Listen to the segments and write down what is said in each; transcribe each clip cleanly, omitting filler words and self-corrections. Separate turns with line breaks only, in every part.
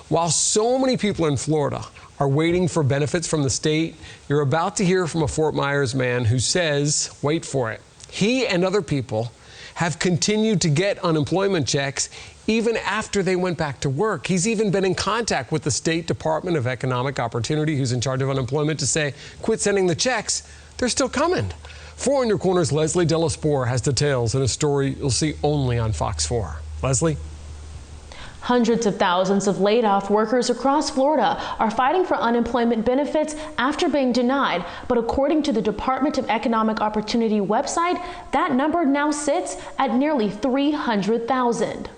While so many people in Florida are waiting for benefits from the state, you're about to hear from a Fort Myers man who says, wait for it, he and other people have continued to get unemployment checks even after they went back to work. He's even been in contact with the State Department of Economic Opportunity, who's in charge of unemployment, to say, quit sending the checks. They're still coming. 4 in Your Corner's Leslie De La Spore has details in a story you'll see only on Fox 4. Leslie?
Hundreds of thousands of laid-off workers across Florida are fighting for unemployment benefits after being denied. But according to the Department of Economic Opportunity website, that number now sits at nearly 300,000.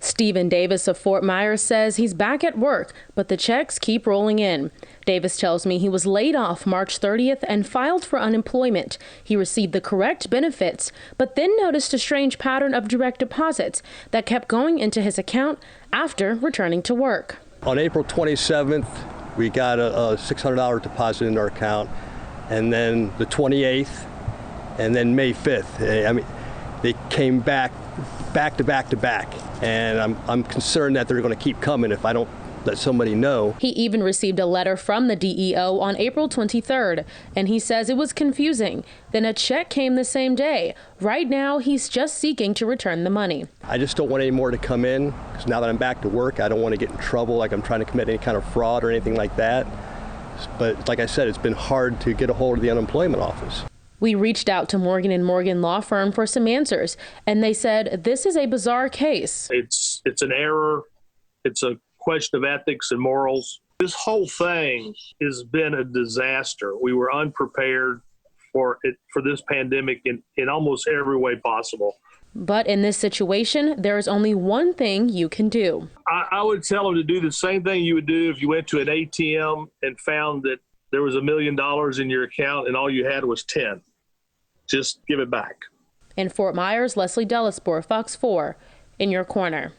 Stephen Davis of Fort Myers says he's back at work, but the checks keep rolling in. Davis tells me he was laid off March 30th and filed for unemployment. He received the correct benefits, but then noticed a strange pattern of direct deposits that kept going into his account after returning to work.
On April 27th, we got a $600 deposit in our account, and then the 28th, and then May 5th. I mean, they came back to back, and I'm concerned that they're going to keep coming if I don't let somebody know.
He even received a letter from the DEO on April 23rd, and he says it was confusing. Then a check came the same day. Right now, he's just seeking to return the money.
I just don't want any more to come in, because now that I'm back to work, I don't want to get in trouble like I'm trying to commit any kind of fraud or anything like that. But like I said, it's been hard to get a hold of the unemployment office.
We reached out to Morgan & Morgan law firm for some answers, and they said this is a bizarre case.
It's an error. It's a question of ethics and morals. This whole thing has been a disaster. We were unprepared for this pandemic in almost every way possible.
But in this situation, there is only one thing you can do.
I would tell them to do the same thing you would do if you went to an ATM and found that there was $1 million in your account and all you had was 10. Just give it back.
In Fort Myers, Leslie De La Spore, Fox 4, in your corner.